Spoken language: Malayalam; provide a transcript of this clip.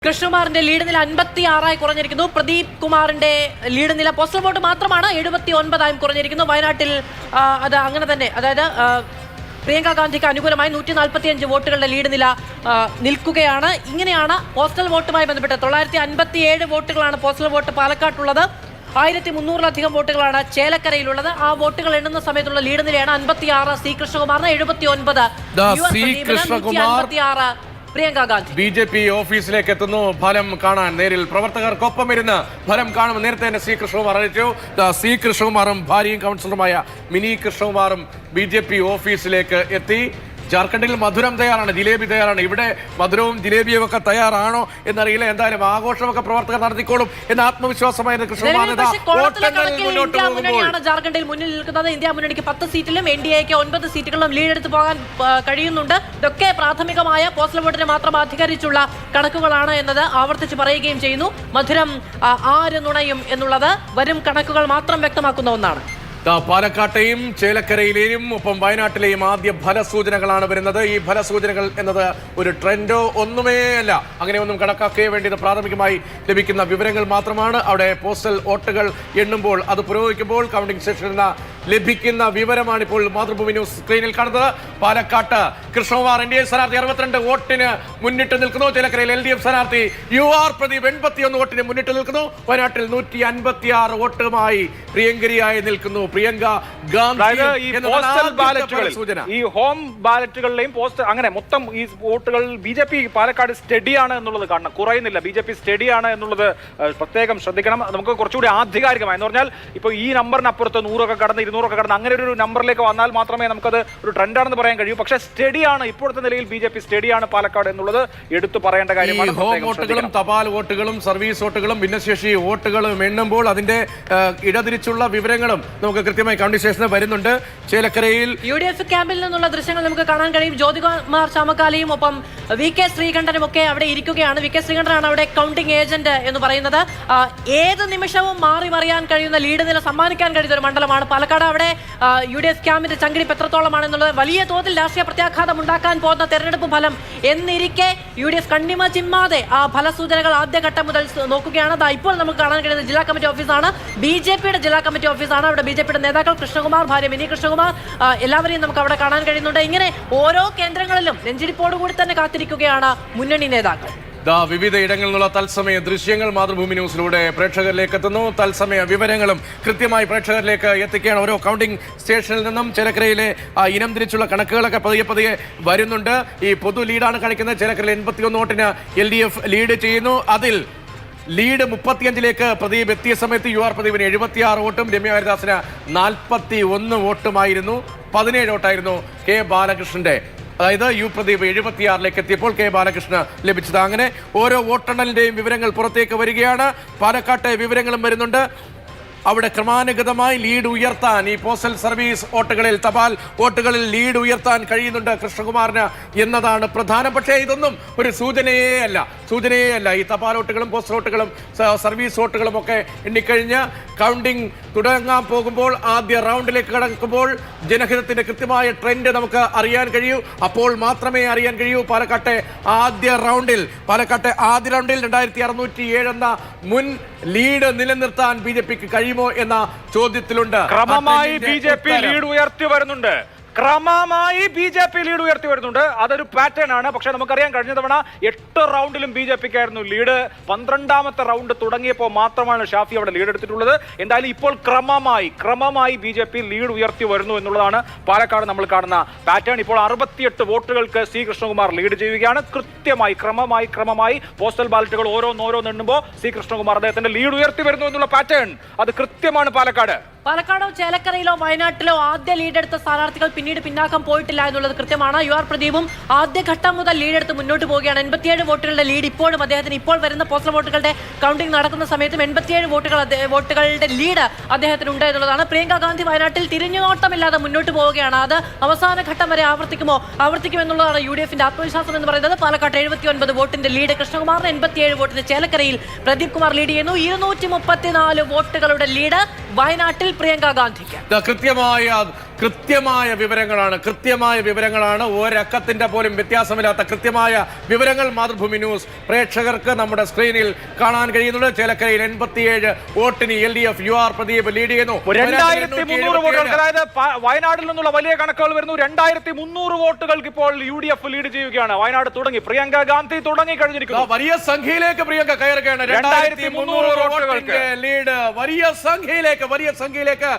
കൃഷ്ണകുമാറിന്റെ ലീഡ് നില 56 കുറഞ്ഞിരിക്കുന്നു. പ്രദീപ് കുമാറിന്റെ ലീഡ് നില പോസ്റ്റൽ വോട്ട് മാത്രമാണ് 79 കുറഞ്ഞിരിക്കുന്നു. വയനാട്ടിൽ അത് അങ്ങനെ തന്നെ, അതായത് പ്രിയങ്ക ഗാന്ധിക്ക് അനുകൂലമായി 145 വോട്ടുകളുടെ ലീഡ് നില നിൽക്കുകയാണ്. ഇങ്ങനെയാണ് പോസ്റ്റൽ വോട്ടുമായി ബന്ധപ്പെട്ട് 957 വോട്ടുകളാണ് പോസ്റ്റൽ വോട്ട് പാലക്കാട്ടുള്ളത്. 1300-ലധികം വോട്ടുകളാണ് ചേലക്കരയിലുള്ളത്. ആ വോട്ടുകൾ എണ്ണുന്ന സമയത്തുള്ള ലീഡ് നിലയാണ് 56 സി കൃഷ്ണകുമാറിന്, 79 പ്രിയങ്ക ഗാന്ധി. BJP ഓഫീസിലേക്ക് എത്തുന്നു. ഫലം കാണാൻ നേരിൽ പ്രവർത്തകർക്കൊപ്പം ഇരുന്ന് ഫലം കാണുമ്പോൾ നേരത്തെ തന്നെ സി കൃഷ്ണകുമാർ അറിയിച്ചു. സി കൃഷ്ണകുമാറും ഭാര്യയും കൗൺസിലറുമായ മിനി കൃഷ്ണകുമാറും BJP ഓഫീസിലേക്ക് എത്തി. ജാർഖണ്ഡിൽ മധുരം തയ്യാറാണ്, ജിലേബി തയ്യാറാണ്. ഇവിടെ മധുരവും ജിലേബിയും ഒക്കെ തയ്യാറാണോ എന്നറിയില്ല. എന്തായാലും ആഘോഷമൊക്കെ പ്രവർത്തകർ നടത്തിക്കോളും എന്ന ആത്മവിശ്വാസമായിരുന്നു കൃഷ്ണകുമാർ. ജാർഖണ്ഡിൽ മുന്നിൽ നിൽക്കുന്നത്. ഇന്ത്യ മുന്നണിക്ക് 10 സീറ്റിലും NDAക്ക് 9 സീറ്റുകളിലും ലീഡെടുത്ത് പോകാൻ കഴിയുന്നുണ്ട്. ഇതൊക്കെ പ്രാഥമികമായ പോസ്റ്റൽ വോട്ടിനെ മാത്രം അധികരിച്ചുള്ള കണക്കുകളാണ് എന്നത് ആവർത്തിച്ച് പറയുകയും ചെയ്യുന്നു. മധുരം ആര് നുണയും എന്നുള്ളത് വരും കണക്കുകൾ മാത്രം വ്യക്തമാക്കുന്ന ഒന്നാണ്. പാലക്കാട്ടെയും ചേലക്കരയിലെയും ഒപ്പം വയനാട്ടിലെയും ആദ്യ ഫലസൂചനകളാണ് വരുന്നത്. ഈ ഫലസൂചനകൾ എന്നത് ഒരു ട്രെൻഡോ ഒന്നുമേ അല്ല. അങ്ങനെയൊന്നും കണക്കാക്കേ വേണ്ടിയത് പ്രാഥമികമായി ലഭിക്കുന്ന വിവരങ്ങൾ മാത്രമാണ്. അവിടെ പോസ്റ്റൽ വോട്ടുകൾ എണ്ണുമ്പോൾ, അത് പുരോഗമിക്കുമ്പോൾ കൗണ്ടിംഗ് സ്റ്റേഷനിൽ നിന്ന് ലഭിക്കുന്ന വിവരമാണ് ഇപ്പോൾ മാതൃഭൂമി ന്യൂസ് സ്ക്രീനിൽ കാണുന്നത്. പാലക്കാട്ട് കൃഷ്ണകുമാർ NDA സ്ഥാനാർത്ഥി 62 വോട്ടിന് മുന്നിട്ട് നിൽക്കുന്നു. ചേലക്കരയിൽ LDF സ്ഥാനാർത്ഥി UR പ്രദീപ് 81 വോട്ടിന് മുന്നിട്ട് നിൽക്കുന്നു. വയനാട്ടിൽ 156 വോട്ടുമായി പ്രിയങ്കരിയായി നിൽക്കുന്നു പ്രിയങ്ക ഗാന്ധി. ഈ ഹോം ബാലറ്റുകളിലെയും പോസ്റ്റ് അങ്ങനെ മൊത്തം ഈ വോട്ടുകൾ BJP പാലക്കാട് സ്റ്റഡിയാണ് എന്നുള്ളത് കാണണം, കുറയുന്നില്ല. BJP സ്റ്റഡിയാണ് എന്നുള്ളത് പ്രത്യേകം ശ്രദ്ധിക്കണം. നമുക്ക് കുറച്ചുകൂടി ആധികാരികമായി എന്ന് പറഞ്ഞാൽ ഇപ്പോൾ ഈ നമ്പറിനപ്പുറത്ത് 100 കടന്ന് 200 കടന്ന് അങ്ങനെ ഒരു നമ്പറിലേക്ക് വന്നാൽ മാത്രമേ നമുക്കത് ഒരു ട്രെൻഡാണെന്ന് പറയാൻ കഴിയൂ. പക്ഷേ സ്റ്റഡിയാണ് ഇപ്പോഴത്തെ നിലയിൽ BJP സ്റ്റഡിയാണ് പാലക്കാട് എന്നുള്ളത് എടുത്തു പറയേണ്ട കാര്യമാണ്. ഹോം വോട്ടുകളും തപാൽ വോട്ടുകളും സർവീസ് വോട്ടുകളും ഭിന്നശേഷി വോട്ടുകളും എണ്ണുമ്പോൾ അതിന്റെ ഇടതിരിച്ചുള്ള വിവരങ്ങളും നമുക്ക് കൃത്യമായി കൗണ്ടിംഗ് സ്റ്റേഷനിൽ വരുന്നുണ്ട്. ചേലക്കരയിൽ UDF ക്യാമ്പിൽ നിന്നുള്ള ദൃശ്യങ്ങൾ നമുക്ക് കാണാൻ കഴിയും. ജ്യോതികുമാർ ചാമക്കാലയും ഒപ്പം VK ശ്രീകണ്ഠനും ഒക്കെ അവിടെ ഇരിക്കുകയാണ്. VK ശ്രീകണ്ഠനാണ് അവിടെ കൗണ്ടിംഗ് ഏജന്റ് എന്ന് പറയുന്നത്. ഏത് നിമിഷവും മാറി മറിയാൻ കഴിയുന്ന ലീഡ് നില സമ്മാനിക്കാൻ കഴിയുന്ന ഒരു മണ്ഡലമാണ് പാലക്കാട്. അവിടെ UDF ക്യാമ്പിന്റെ ചങ്കിടിപ്പ് എത്രത്തോളമാണെന്നുള്ളത് വലിയ തോതിൽ രാഷ്ട്രീയ പ്രത്യാഘാതം ഉണ്ടാക്കാൻ പോകുന്ന തെരഞ്ഞെടുപ്പ് ഫലം എന്നിരിക്കെ UDF കണ്ണിമ ചിമ്മാതെ ആ ഫലസൂചനകൾ ആദ്യഘട്ടം മുതൽ നോക്കുകയാണ്. ഇപ്പോൾ നമുക്ക് കാണാൻ കഴിയുന്ന ജില്ലാ കമ്മിറ്റി ഓഫീസാണ്, BJPയുടെ ജില്ലാ കമ്മിറ്റി ഓഫീസാണ്. അവിടെ BJPയുടെ നേതാക്കൾ കൃഷ്ണകുമാർ, ഭാര്യ മിനി കൃഷ്ണകുമാർ, എല്ലാവരെയും നമുക്ക് അവിടെ കാണാൻ കഴിയുന്നുണ്ട്. ഇങ്ങനെ ഓരോ കേന്ദ്രങ്ങളിലും നെഞ്ചിടിപ്പോടുകൂടി തന്നെ കാത്തിരിക്കുകയാണ് മുന്നണി നേതാക്കൾ. വിവിധ ഇടങ്ങളിൽ നിന്നുള്ള തത്സമയ ദൃശ്യങ്ങൾ മാതൃഭൂമി ന്യൂസിലൂടെ പ്രേക്ഷകരിലേക്ക് എത്തുന്നു. തത്സമയ വിവരങ്ങളും കൃത്യമായി പ്രേക്ഷകരിലേക്ക് എത്തിക്കുകയാണ്. ഓരോ കൗണ്ടിംഗ് സ്റ്റേഷനിൽ നിന്നും ചേലക്കരയിലെ ഇനം തിരിച്ചുള്ള കണക്കുകളൊക്കെ പതിയെ വരുന്നുണ്ട്. ഈ പൊതു ലീഡാണ് കാണിക്കുന്നത്. ചേലക്കരയിൽ 81 വോട്ടിന് LDF ലീഡ് ചെയ്യുന്നു. അതിൽ ലീഡ് 35ലേക്ക് പ്രദീപ് എത്തിയ സമയത്ത് UR പ്രദീപിന് 76 വോട്ടും രമ്യ ഹരിദാസിന് 41 വോട്ടുമായിരുന്നു. 17 വോട്ടായിരുന്നു K ബാലകൃഷ്ണന്റെ. അതായത് പ്രദീപ് 76ലേക്ക് എത്തിയപ്പോൾ K ബാലകൃഷ്ണന് ലഭിച്ചത്. അങ്ങനെ ഓരോ വോട്ടെണ്ണലിന്റെയും വിവരങ്ങൾ പുറത്തേക്ക് വരികയാണ്. പാലക്കാട്ടെ വിവരങ്ങളും വരുന്നുണ്ട്. അവിടെ ക്രമാനുഗതമായി ലീഡ് ഉയർത്താൻ ഈ പോസ്റ്റൽ സർവീസ് വോട്ടുകളിൽ, തപാൽ വോട്ടുകളിൽ ലീഡ് ഉയർത്താൻ കഴിയുന്നുണ്ട് കൃഷ്ണകുമാറിന് എന്നതാണ് പ്രധാനം. പക്ഷേ ഇതൊന്നും ഒരു സൂചനയേ അല്ല. ഈ തപാൽ വോട്ടുകളും പോസ്റ്റൽ വോട്ടുകളും സർവീസ് വോട്ടുകളും ഒക്കെ എണ്ണിക്കഴിഞ്ഞ് കൗണ്ടിംഗ് തുടങ്ങാൻ പോകുമ്പോൾ, ആദ്യ റൗണ്ടിലേക്ക് കടക്കുമ്പോൾ ജനഹിതത്തിന്റെ കൃത്യമായ ട്രെൻഡ് നമുക്ക് അറിയാൻ കഴിയൂ. അപ്പോൾ മാത്രമേ അറിയാൻ കഴിയൂ പാലക്കാട്ടെ ആദ്യ റൗണ്ടിൽ 2607 എന്ന മുൻ ലീഡ് നിലനിർത്താൻ BJPക്ക് കഴിയുമോ എന്ന ചോദ്യത്തിലുണ്ട്. ക്രമമായി BJP ലീഡ് ഉയർത്തി വരുന്നുണ്ട്. അതൊരു പാറ്റേൺ ആണ്. പക്ഷെ നമുക്കറിയാം കഴിഞ്ഞ തവണ 8 റൗണ്ടിലും BJPക്കായിരുന്നു ലീഡ്. 12ാമത്തെ റൗണ്ട് തുടങ്ങിയപ്പോൾ മാത്രമാണ് ഷാഫി അവിടെ ലീഡ് എടുത്തിട്ടുള്ളത്. എന്തായാലും ഇപ്പോൾ ക്രമമായി BJP ലീഡ് ഉയർത്തി വരുന്നു എന്നുള്ളതാണ് പാലക്കാട് നമ്മൾ കാണുന്ന പാറ്റേൺ. ഇപ്പോൾ 68 വോട്ടുകൾക്ക് സി കൃഷ്ണകുമാർ ലീഡ് ചെയ്യുകയാണ്. കൃത്യമായി ക്രമമായി പോസ്റ്റൽ ബാലറ്റുകൾ ഓരോന്ന് എണ്ണുമ്പോൾ സി കൃഷ്ണകുമാർ അദ്ദേഹത്തിന്റെ ലീഡ് ഉയർത്തി വരുന്നു എന്നുള്ള പാറ്റേൺ അത് കൃത്യമാണ്. പാലക്കാടോ ചേലക്കരയിലോ വയനാട്ടിലോ ആദ്യ ലീഡെടുത്ത സ്ഥാനാർത്ഥികൾ പിന്നീട് പിന്നാക്കം പോയിട്ടില്ല എന്നുള്ളത് കൃത്യമാണ്. UR പ്രദീപും ആദ്യഘട്ടം മുതൽ ലീഡെടുത്ത് മുന്നോട്ട് പോവുകയാണ്. 87 വോട്ടുകളുടെ ലീഡ് ഇപ്പോഴും അദ്ദേഹത്തിന്. ഇപ്പോൾ വരുന്ന പോസ്റ്റൽ വോട്ടുകളുടെ കൗണ്ടിംഗ് നടക്കുന്ന സമയത്തും 87 വോട്ടുകളുടെ ലീഡ് അദ്ദേഹത്തിനുണ്ട് എന്നുള്ളതാണ്. പ്രിയങ്ക ഗാന്ധി വയനാട്ടിൽ തിരിഞ്ഞുനോട്ടമില്ലാതെ മുന്നോട്ട് പോവുകയാണ്. അത് അവസാന ഘട്ടം വരെ ആവർത്തിക്കുമെന്നുള്ളതാണ് UDFന്റെ ആത്മവിശ്വാസം എന്ന് പറയുന്നത്. പാലക്കാട്ട് 79 വോട്ടിന്റെ ലീഡ് കൃഷ്ണകുമാറിന്, 87 വോട്ടിന് ചേലക്കരയിൽ പ്രദീപ് കുമാർ ലീഡ് ചെയ്യുന്നു. 234 വോട്ടുകളുടെ ലീഡ് വയനാട്ടിൽ പ്രിയങ്ക ഗാന്ധിക്ക്. കൃത്യമായ കൃത്യമായ വിവരങ്ങളാണ് ഒരക്കത്തിന്റെ പോലും വ്യത്യാസമില്ലാത്ത കൃത്യമായ വിവരങ്ങൾ മാതൃഭൂമി ന്യൂസ് പ്രേക്ഷകർക്ക് നമ്മുടെ സ്ക്രീനിൽ കാണാൻ കഴിയുന്നുണ്ട്. ചേലക്കരയിൽ 87 വോട്ടിന് LDF UR പ്രദീപ് ലീഡ് ചെയ്യുന്നു. 2300 വോട്ടുകൾക്ക്, അതായത് വയനാട്ടിൽ നിന്നുള്ള വലിയ കണക്കുകൾ വരുന്നു. 2300 വോട്ടുകൾക്ക് ഇപ്പോൾ UDF ലീഡ് ചെയ്യുകയാണ്. വയനാട് തുടങ്ങി, പ്രിയങ്ക ഗാന്ധി തുടങ്ങി കഴിഞ്ഞിരിക്കുന്നു. വലിയ സംഖ്യയിലേക്ക് പ്രിയങ്ക കയറുകയാണ്. 2300 വോട്ടുകൾക്ക് ലീഡ്, വലിയ സംഖ്യയിലേക്ക്